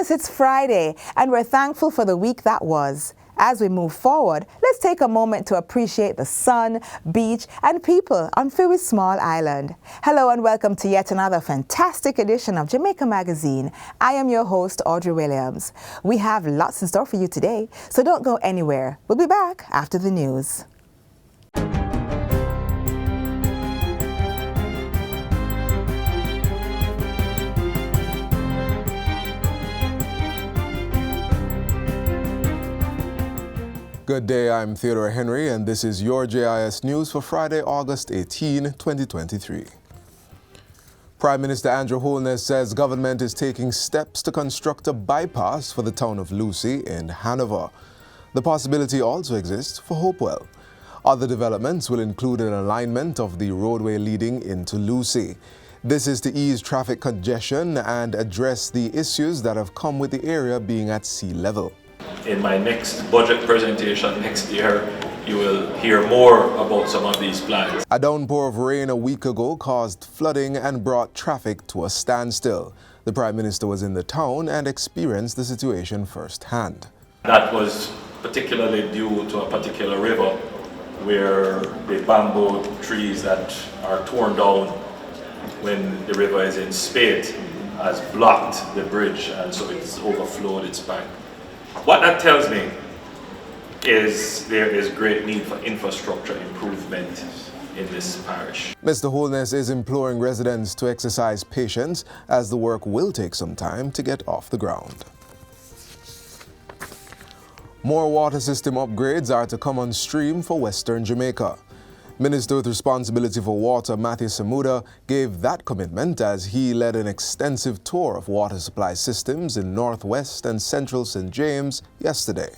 goodness, it's Friday, and we're thankful for the week that was. As we move forward, let's take a moment to appreciate the sun, beach, and people on Fiwi's small island. Hello and welcome to yet another fantastic edition of Jamaica Magazine. I am your host, Audrey Williams. We have lots in store for you today, so don't go anywhere. We'll be back after the news. Good day, I'm Theodore Henry, and this is your JIS News for Friday, August 18, 2023. Prime Minister Andrew Holness says government is taking steps to construct a bypass for the town of Lucy in Hanover. The possibility also exists for Hopewell. Other developments will include an alignment of the roadway leading into Lucy. This is to ease traffic congestion and address the issues that have come with the area being at sea level. In my next budget presentation next year, you will hear more about some of these plans. A downpour of rain a week ago caused flooding and brought traffic to a standstill. The Prime Minister was in the town and experienced the situation firsthand. That was particularly due to a particular river where the bamboo trees that are torn down when the river is in spate has blocked the bridge, and so it's overflowed its bank. What that tells me is there is great need for infrastructure improvement in this parish. Mr. Holness is imploring residents to exercise patience as the work will take some time to get off the ground. More water system upgrades are to come on stream for Western Jamaica. Minister with responsibility for water, Matthew Samuda, gave that commitment as he led an extensive tour of water supply systems in Northwest and Central St. James yesterday.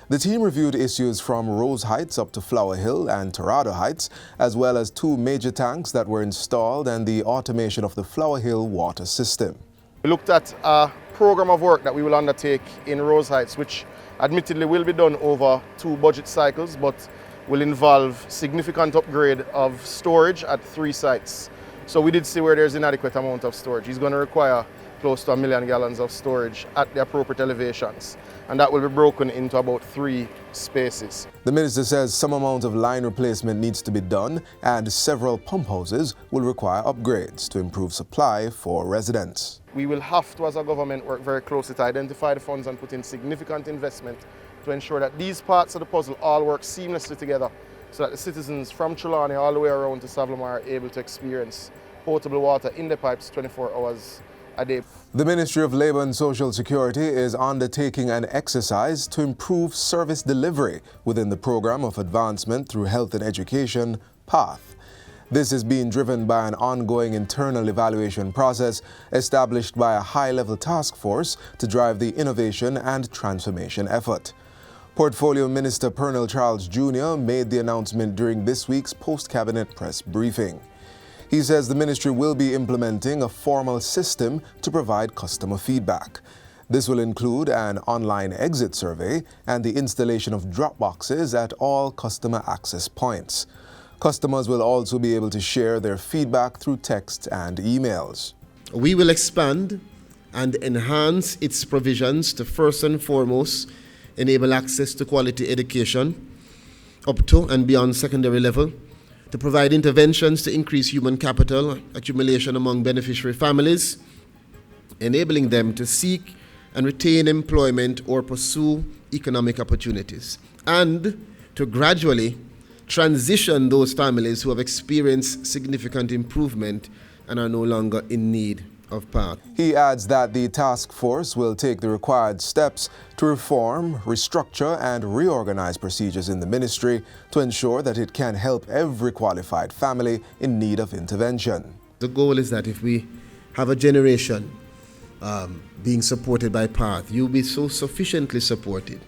The team reviewed issues from Rose Heights up to Flower Hill and Torado Heights, as well as two major tanks that were installed and the automation of the Flower Hill water system. We looked at a program of work that we will undertake in Rose Heights, which admittedly will be done over 2 budget cycles, but will involve significant upgrade of storage at 3 sites. So we did see where there's inadequate amount of storage. He's going to require close to 1 million gallons of storage at the appropriate elevations, and that will be broken into about 3 spaces. The minister says some amount of line replacement needs to be done and several pump houses will require upgrades to improve supply for residents. We will have to, as a government, work very closely to identify the funds and put in significant investment to ensure that these parts of the puzzle all work seamlessly together so that the citizens from Trelawney all the way around to Savlamar are able to experience potable water in the pipes 24 hours a day. The Ministry of Labour and Social Security is undertaking an exercise to improve service delivery within the Programme of Advancement through Health and Education, PATH. This is being driven by an ongoing internal evaluation process established by a high-level task force to drive the innovation and transformation effort. Portfolio Minister Pernell Charles Jr. made the announcement during this week's post-cabinet press briefing. He says the ministry will be implementing a formal system to provide customer feedback. This will include an online exit survey and the installation of drop boxes at all customer access points. Customers will also be able to share their feedback through text and emails. We will expand and enhance its provisions to first and foremost enable access to quality education up to and beyond secondary level, to provide interventions to increase human capital accumulation among beneficiary families, enabling them to seek and retain employment or pursue economic opportunities, and to gradually transition those families who have experienced significant improvement and are no longer in need of PATH. He adds that the task force will take the required steps to reform, restructure, and reorganize procedures in the ministry to ensure that it can help every qualified family in need of intervention. The goal is that if we have a generation being supported by PATH, you'll be so sufficiently supported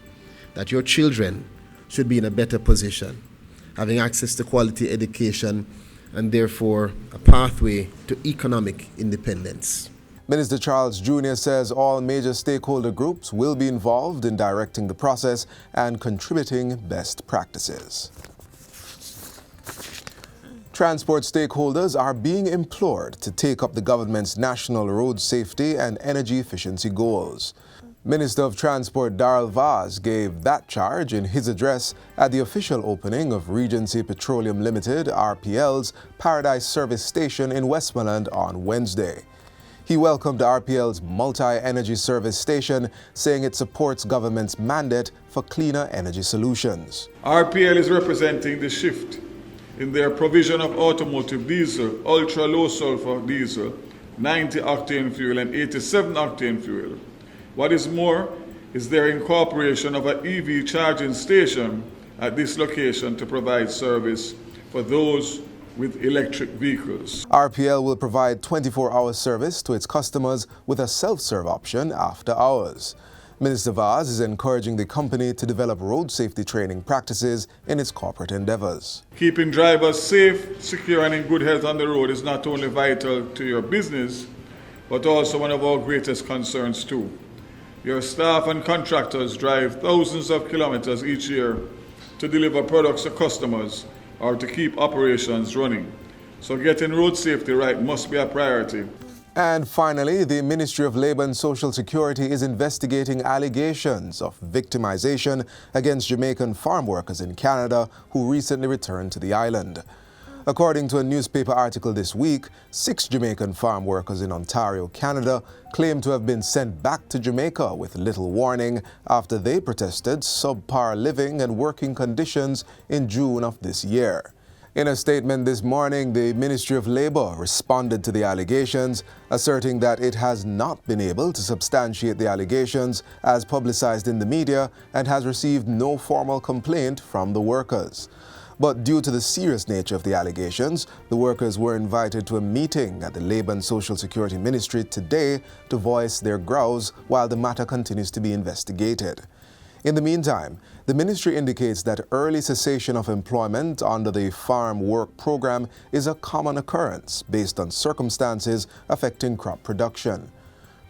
that your children should be in a better position, having access to quality education and therefore a pathway to economic independence. Minister Charles Jr. says all major stakeholder groups will be involved in directing the process and contributing best practices. Transport stakeholders are being implored to take up the government's national road safety and energy efficiency goals. Minister of Transport Darrell Vaz gave that charge in his address at the official opening of Regency Petroleum Limited, RPL's Paradise Service Station in Westmoreland on Wednesday. He welcomed RPL's multi-energy service station, saying it supports government's mandate for cleaner energy solutions. RPL is representing the shift in their provision of automotive diesel, ultra-low sulfur diesel, 90-octane fuel and 87-octane fuel. What is more is their incorporation of an EV charging station at this location to provide service for those with electric vehicles. RPL will provide 24-hour service to its customers with a self-serve option after hours. Minister Vaz is encouraging the company to develop road safety training practices in its corporate endeavors. Keeping drivers safe, secure and in good health on the road is not only vital to your business, but also one of our greatest concerns too. Your staff and contractors drive thousands of kilometers each year to deliver products to customers or to keep operations running. So getting road safety right must be a priority. And finally, the Ministry of Labour and Social Security is investigating allegations of victimization against Jamaican farm workers in Canada who recently returned to the island. According to a newspaper article this week, 6 Jamaican farm workers in Ontario, Canada, claim to have been sent back to Jamaica with little warning after they protested subpar living and working conditions in June of this year. In a statement this morning, the Ministry of Labour responded to the allegations, asserting that it has not been able to substantiate the allegations as publicized in the media and has received no formal complaint from the workers. But due to the serious nature of the allegations, the workers were invited to a meeting at the Labour and Social Security Ministry today to voice their grouse while the matter continues to be investigated. In the meantime, the ministry indicates that early cessation of employment under the Farm Work Program is a common occurrence based on circumstances affecting crop production.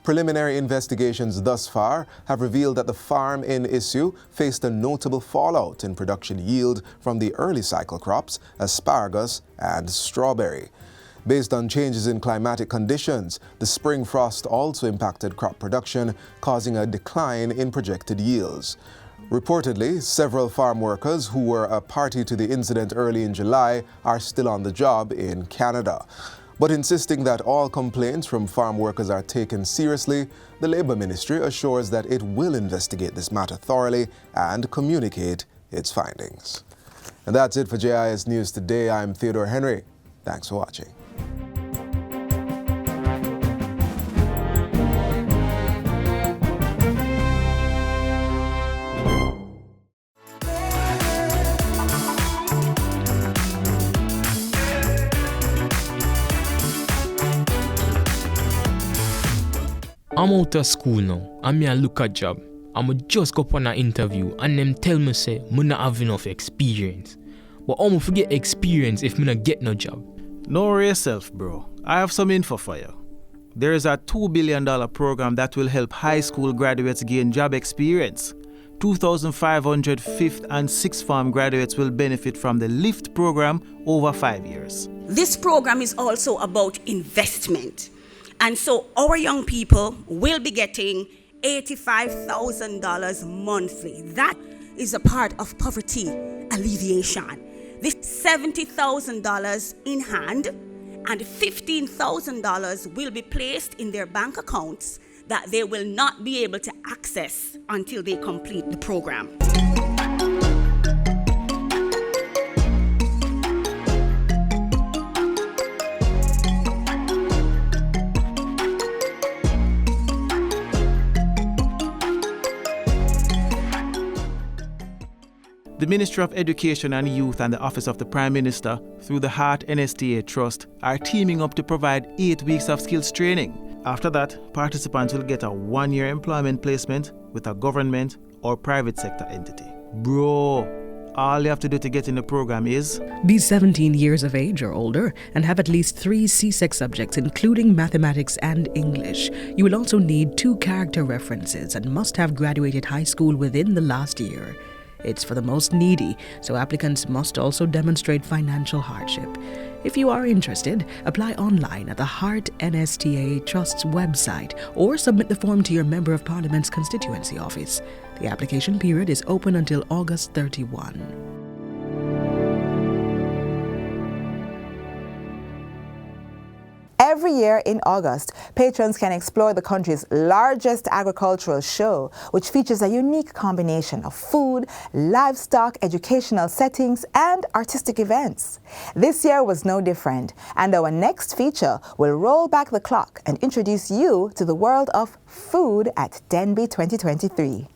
Preliminary investigations thus far have revealed that the farm in issue faced a notable fallout in production yield from the early cycle crops, asparagus and strawberry. Based on changes in climatic conditions, the spring frost also impacted crop production, causing a decline in projected yields. Reportedly, several farm workers who were a party to the incident early in July are still on the job in Canada. But insisting that all complaints from farm workers are taken seriously, the Labour Ministry assures that it will investigate this matter thoroughly and communicate its findings. And that's it for JIS News Today. I'm Theodore Henry. Thanks for watching. I'm out of school now, and me a look at job. I'ma just go on an interview and them tell me say me not have enough experience. But I'ma forget experience if me not get no job. Don't worry yourself, bro. I have some info for you. There is a $2 billion program that will help high school graduates gain job experience. 2,500 5th and 6th form graduates will benefit from the LIFT program over 5 years. This program is also about investment. And so our young people will be getting $85,000 monthly. That is a part of poverty alleviation. This $70,000 in hand and $15,000 will be placed in their bank accounts that they will not be able to access until they complete the program. The Ministry of Education and Youth and the Office of the Prime Minister, through the Heart NSTA Trust, are teaming up to provide 8 weeks of skills training. After that, participants will get a 1-year employment placement with a government or private sector entity. Bro, all you have to do to get in the program is be 17 years of age or older and have at least 3 CSEC subjects, including mathematics and English. You will also need 2 character references and must have graduated high school within the last year. It's for the most needy, so applicants must also demonstrate financial hardship. If you are interested, apply online at the Heart NSTA Trust's website or submit the form to your Member of Parliament's constituency office. The application period is open until August 31. Every year in August, patrons can explore the country's largest agricultural show, which features a unique combination of food, livestock, educational settings, and artistic events. This year was no different, and our next feature will roll back the clock and introduce you to the world of food at Denbigh 2023.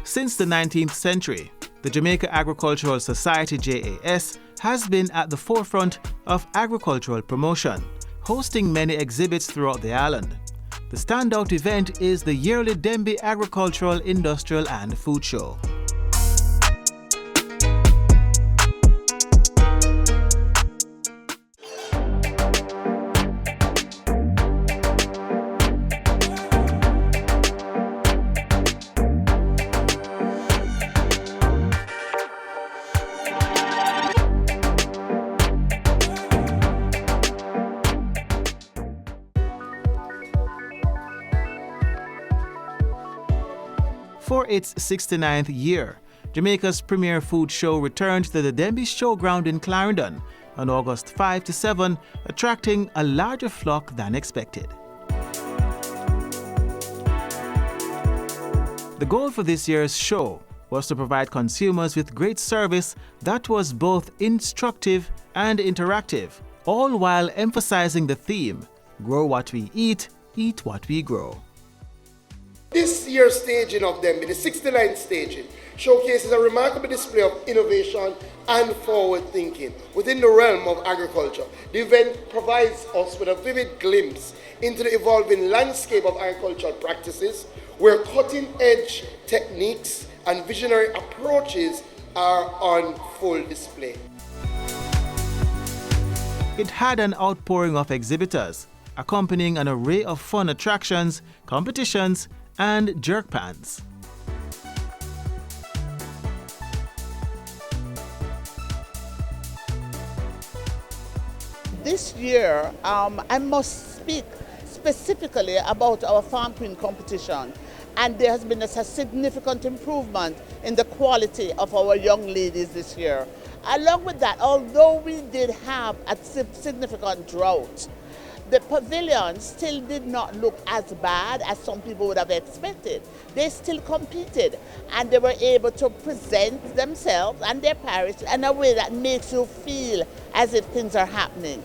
Since the 19th century, the Jamaica Agricultural Society JAS has been at the forefront of agricultural promotion, hosting many exhibits throughout the island. The standout event is the yearly Denbigh Agricultural, Industrial and Food Show. For its 69th year, Jamaica's premier food show returned to the Denbigh Showground in Clarendon on August 5 to 7, attracting a larger flock than expected. The goal for this year's show was to provide consumers with great service that was both instructive and interactive, all while emphasizing the theme, grow what we eat what we grow. This year's staging of Denbigh, the 69th staging, showcases a remarkable display of innovation and forward thinking within the realm of agriculture. The event provides us with a vivid glimpse into the evolving landscape of agricultural practices, where cutting-edge techniques and visionary approaches are on full display. It had an outpouring of exhibitors, accompanying an array of fun attractions, competitions, and jerk pans. This year, I must speak specifically about our Farm Queen competition, and there has been a significant improvement in the quality of our young ladies this year. Along with that, although we did have a significant drought, the pavilion still did not look as bad as some people would have expected. They still competed, and they were able to present themselves and their parish in a way that makes you feel as if things are happening.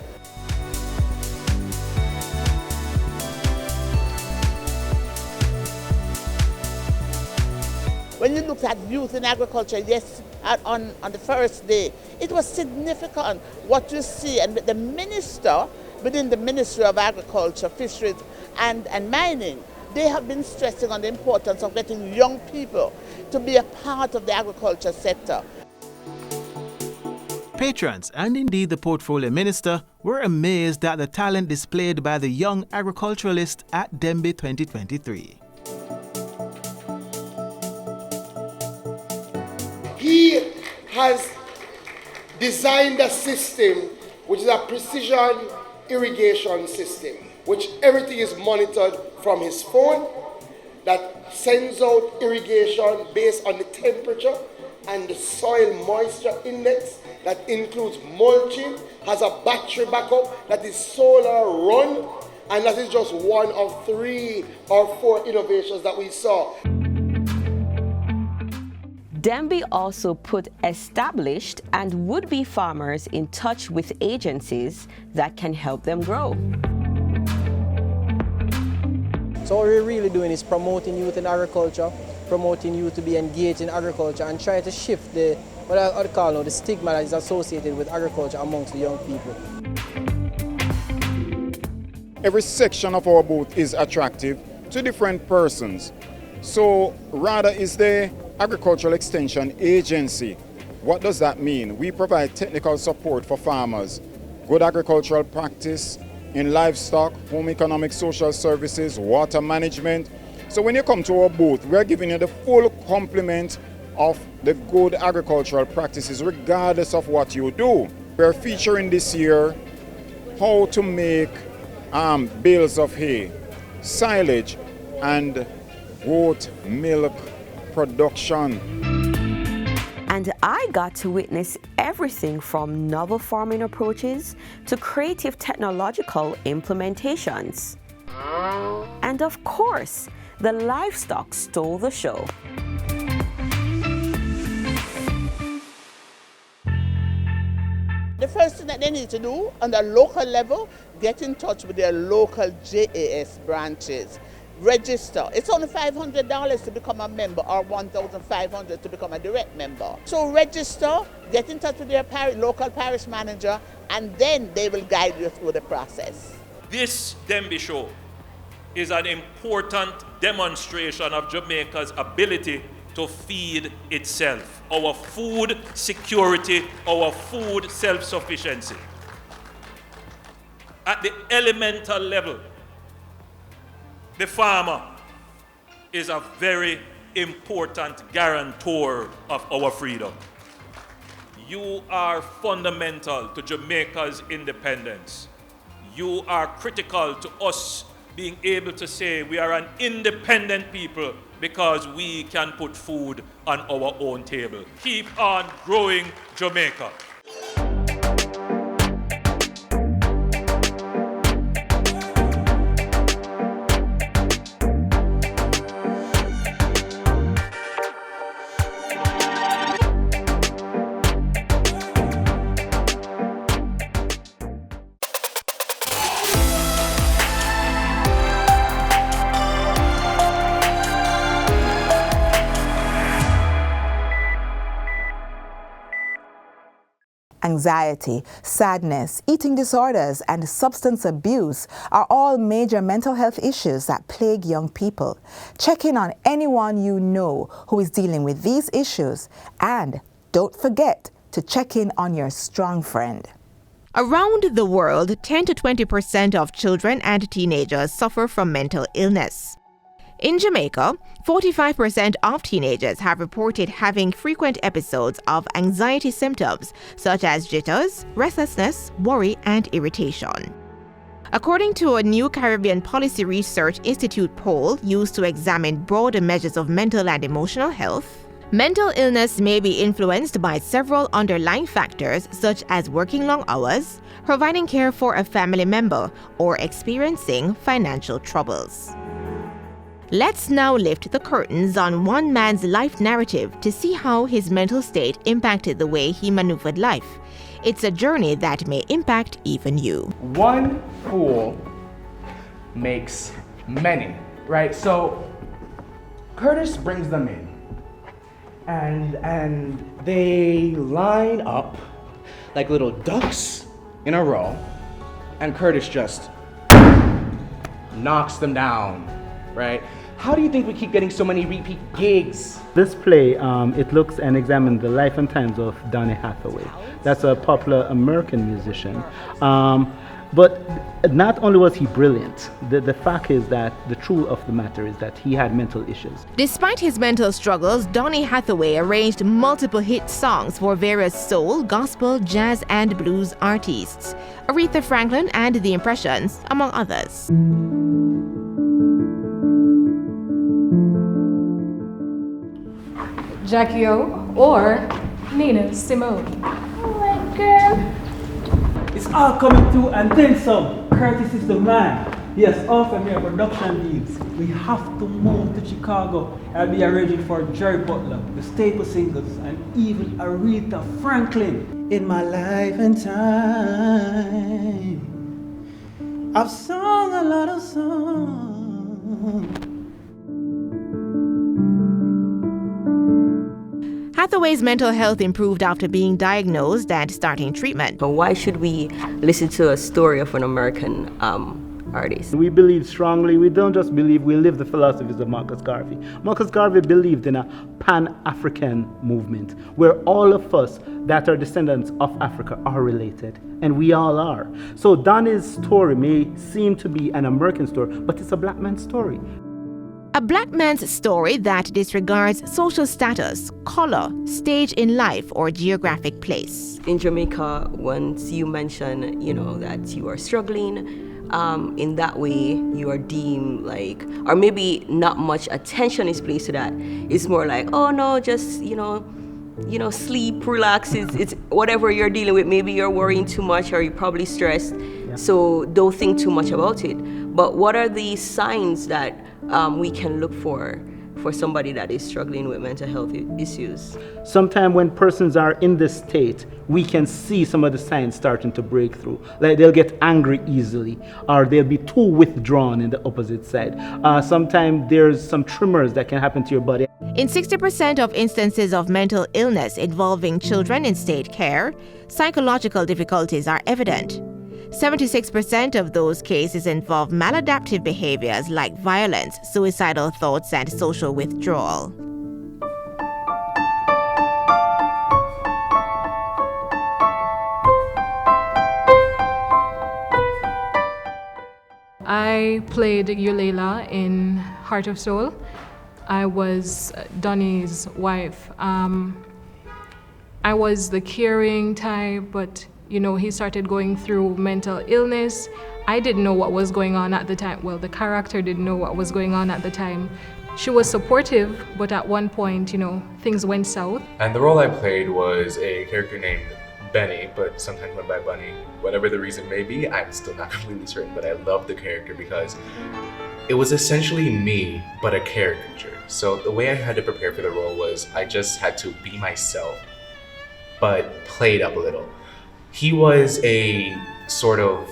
When you look at youth in agriculture, yes, on the first day, it was significant what you see, and the minister within the Ministry of Agriculture, Fisheries and Mining, they have been stressing on the importance of getting young people to be a part of the agriculture sector. Patrons, and indeed the Portfolio Minister, were amazed at the talent displayed by the young agriculturalist at Denbigh 2023. He has designed a system which is a precision irrigation system, which everything is monitored from his phone, that sends out irrigation based on the temperature and the soil moisture index, that includes mulching, has a battery backup that is solar run, and that is just one of 3 or 4 innovations that we saw. Denbigh also put established and would-be farmers in touch with agencies that can help them grow. So what we're really doing is promoting youth in agriculture, promoting youth to be engaged in agriculture, and try to shift the, what I call now, the stigma that is associated with agriculture amongst the young people. Every section of our booth is attractive to different persons. So RADA is the Agricultural Extension Agency. What does that mean? We provide technical support for farmers, good agricultural practice in livestock, home economic social services, water management, So when you come to our booth, we're giving you the full complement of the good agricultural practices regardless of what you do. We're featuring this year how to make bales of hay, silage, and goat milk production. And I got to witness everything from novel farming approaches to creative technological implementations. And of course, the livestock stole the show. The first thing that they need to do on the local level, get in touch with their local JAS branches. Register. It's only $500 to become a member or $1,500 to become a direct member. So register, get in touch with your local parish manager, and then they will guide you through the process. This Denbigh show is an important demonstration of Jamaica's ability to feed itself, our food security, our food self-sufficiency. At the elemental level, the farmer is a very important guarantor of our freedom. You are fundamental to Jamaica's independence. You are critical to us being able to say we are an independent people because we can put food on our own table. Keep on growing Jamaica. Anxiety, sadness, eating disorders, and substance abuse are all major mental health issues that plague young people. Check in on anyone you know who is dealing with these issues, and don't forget to check in on your strong friend. Around the world, 10 to 20% of children and teenagers suffer from mental illness. In Jamaica, 45% of teenagers have reported having frequent episodes of anxiety symptoms such as jitters, restlessness, worry, and irritation. According to a new Caribbean Policy Research Institute poll used to examine broader measures of mental and emotional health, mental illness may be influenced by several underlying factors such as working long hours, providing care for a family member, or experiencing financial troubles. Let's now lift the curtains on one man's life narrative to see how his mental state impacted the way he maneuvered life. It's a journey that may impact even you. One fool makes many, right? So Curtis brings them in and they line up like little ducks in a row, and Curtis just knocks them down, right? How do you think we keep getting so many repeat gigs? This play, it looks and examines the life and times of Donny Hathaway. That's a popular American musician. But not only was he brilliant, the fact is that the truth of the matter is that he had mental issues. Despite his mental struggles, Donny Hathaway arranged multiple hit songs for various soul, gospel, jazz, and blues artists, Aretha Franklin and The Impressions, among others. Jackie O or Nina Simone. Oh my girl. It's all coming through and then some. Curtis is the man. Yes, all from your production deals. We have to move to Chicago. I'll be arranging for Jerry Butler, the Staple Singers, and even Aretha Franklin. In my life and time, I've sung a lot of songs. Hathaway's mental health improved after being diagnosed and starting treatment. But why should we listen to a story of an American artist? We believe strongly, we don't just believe, we live the philosophies of Marcus Garvey. Marcus Garvey believed in a Pan-African movement where all of us that are descendants of Africa are related, and we all are. So Donny's story may seem to be an American story, but it's a black man's story. A black man's story that disregards social status, color, stage in life, or geographic place. In Jamaica, once you mention, that you are struggling, in that way you are deemed like, or maybe not much attention is placed to that. It's more like, oh no, just, sleep, relax. It's whatever you're dealing with. Maybe you're worrying too much or you're probably stressed. Yeah. So don't think too much about it. But what are the signs that we can look for somebody that is struggling with mental health issues? Sometimes when persons are in this state, we can see some of the signs starting to break through. Like they'll get angry easily, or they'll be too withdrawn in the opposite side. Sometimes there's some tremors that can happen to your body. In 60% of instances of mental illness involving children in state care, psychological difficulties are evident. 76% of those cases involve maladaptive behaviors like violence, suicidal thoughts, and social withdrawal. I played Yulela in Heart of Soul. I was Donnie's wife. I was the caring type, but he started going through mental illness. I didn't know what was going on at the time. Well, the character didn't know what was going on at the time. She was supportive, but at one point, things went south. And the role I played was a character named Benny, but sometimes went by Bunny. Whatever the reason may be, I'm still not completely certain, but I loved the character because it was essentially me, but a caricature. So the way I had to prepare for the role was I just had to be myself, but play it up a little. He was a sort of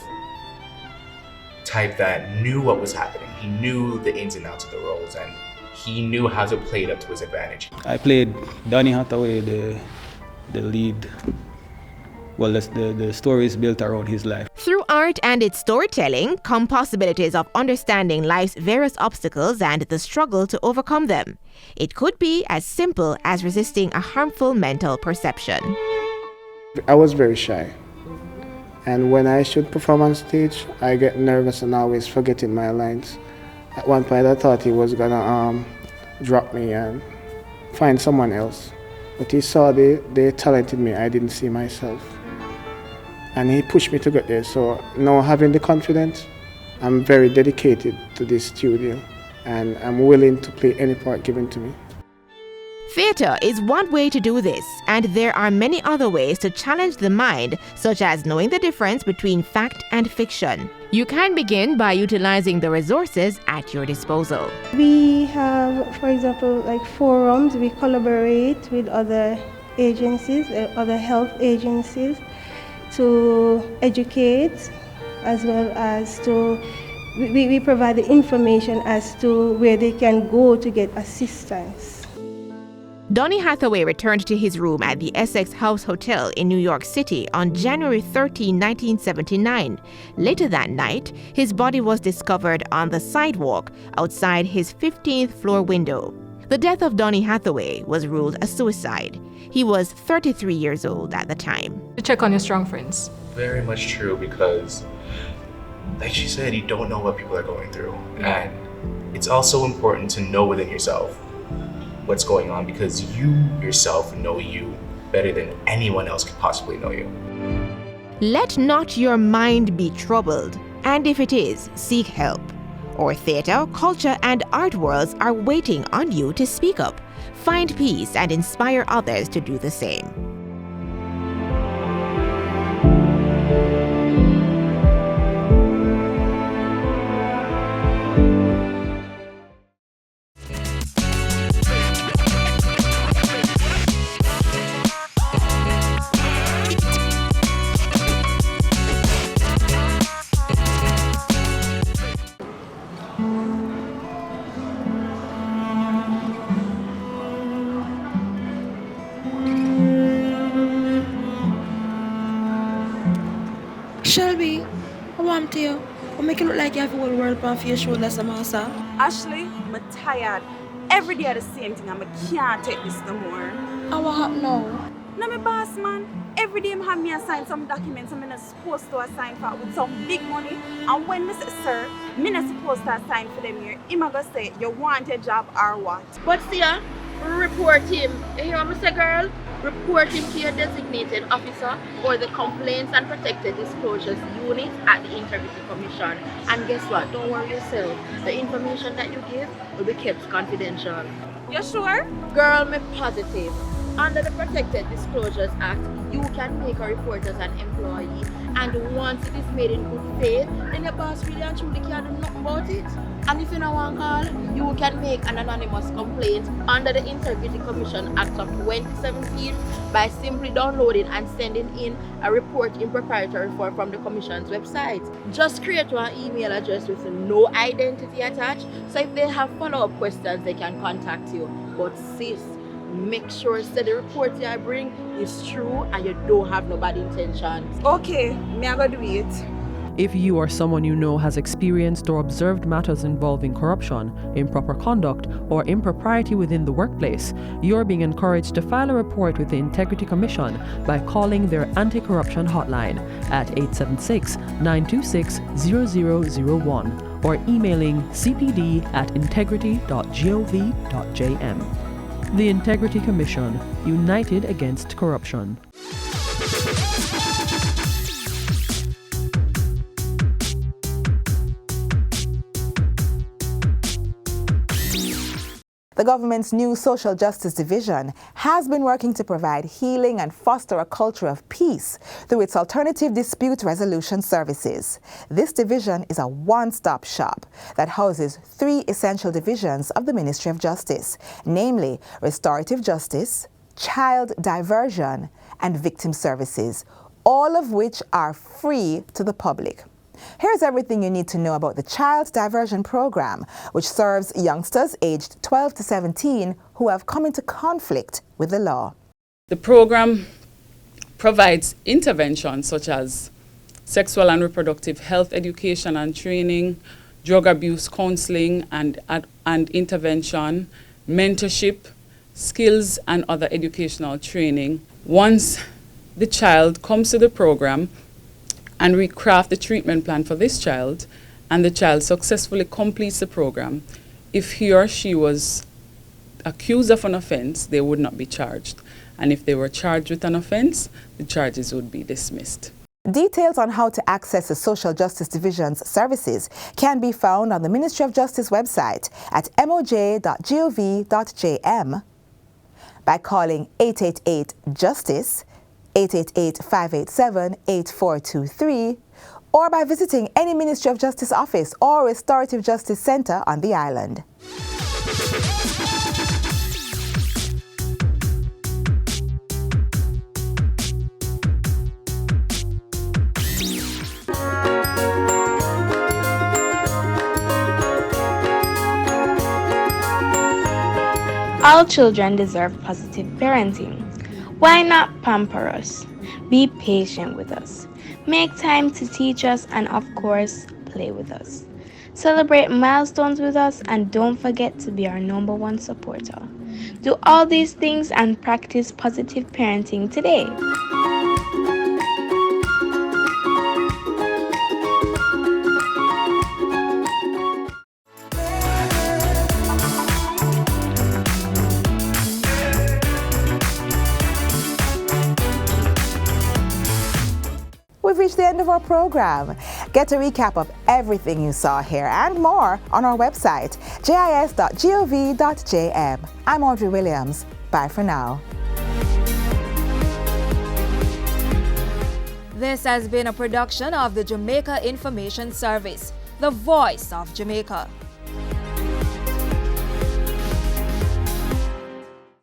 type that knew what was happening. He knew the ins and outs of the roles, and he knew how to play it up to his advantage. I played Donny Hathaway, the lead. Well, the story is built around his life. Through art and its storytelling come possibilities of understanding life's various obstacles and the struggle to overcome them. It could be as simple as resisting a harmful mental perception. I was very shy, and when I should perform on stage, I get nervous and always forgetting my lines. At one point I thought he was gonna drop me and find someone else, but he saw the talent in me I didn't see myself, and he pushed me to get there. So now having the confidence, I'm very dedicated to this studio, and I'm willing to play any part given to me. Theatre is one way to do this, and there are many other ways to challenge the mind, such as knowing the difference between fact and fiction. You can begin by utilizing the resources at your disposal. We have, for example, like forums. We collaborate with other agencies, other health agencies, to educate, as well as to we provide the information as to where they can go to get assistance. Donny Hathaway returned to his room at the Essex House Hotel in New York City on January 13, 1979. Later that night, his body was discovered on the sidewalk outside his 15th floor window. The death of Donny Hathaway was ruled a suicide. He was 33 years old at the time. To check on your strong friends. Very much true, because like she said, you don't know what people are going through. And it's also important to know within yourself what's going on, because you yourself know you better than anyone else could possibly know you. Let not your mind be troubled, and if it is, seek help. Our theatre, culture, and art worlds are waiting on you to speak up, find peace, and inspire others to do the same. Shelby, I want to you. I make it look like you have the whole world on your shoulders, Samasa. Ashley, I'm tired. Every day the same thing, and I can't take this no more. What happened now? No, my boss, man. Every day I have me assign some documents I'm not supposed to assign for with some big money. And when I say, sir, I'm not supposed to assign for them here, I'm going to say, you want a job or what? But see, report him. You hear what I say, girl? Report him to your designated officer or the Complaints and Protected Disclosures Unit at the Integrity Commission. And guess what? Don't worry yourself. The information that you give will be kept confidential. You sure? Girl, me positive. Under the Protected Disclosures Act, you can make a report as an employee, and once it is made in good faith, then your boss really and truly can't do nothing about it. And if you don't want to call, you can make an anonymous complaint under the Integrity Commission Act of 2017 by simply downloading and sending in a report in proprietary form from the Commission's website. Just create one email address with no identity attached, so if they have follow-up questions, they can contact you. But sis, make sure that the report you bring is true and you don't have no bad intentions. Okay, me I go do it. If you or someone you know has experienced or observed matters involving corruption, improper conduct, or impropriety within the workplace, you're being encouraged to file a report with the Integrity Commission by calling their anti-corruption hotline at 876-926-0001 or emailing cpd@integrity.gov.jm. The Integrity Commission, united against corruption. The government's new Social Justice Division has been working to provide healing and foster a culture of peace through its alternative dispute resolution services. This division is a one-stop shop that houses 3 essential divisions of the Ministry of Justice, namely restorative justice, child diversion, and victim services, all of which are free to the public. Here's everything you need to know about the Child Diversion Program, which serves youngsters aged 12 to 17 who have come into conflict with the law. The program provides interventions such as sexual and reproductive health education and training, drug abuse counseling and intervention, mentorship, skills and other educational training. Once the child comes to the program, and we craft the treatment plan for this child, and the child successfully completes the program, if he or she was accused of an offense, they would not be charged. And if they were charged with an offense, the charges would be dismissed. Details on how to access the Social Justice Division's services can be found on the Ministry of Justice website at moj.gov.jm by calling 888-JUSTICE, 888-587-8423, or by visiting any Ministry of Justice office or Restorative Justice Center on the island. All children deserve positive parenting. Why not pamper us? Be patient with us. Make time to teach us and, of course, play with us. Celebrate milestones with us and don't forget to be our #1 supporter. Do all these things and practice positive parenting today. We've reached the end of our program. Get a recap of everything you saw here and more on our website, jis.gov.jm. I'm Audrey Williams. Bye for now. This has been a production of the Jamaica Information Service, the voice of Jamaica.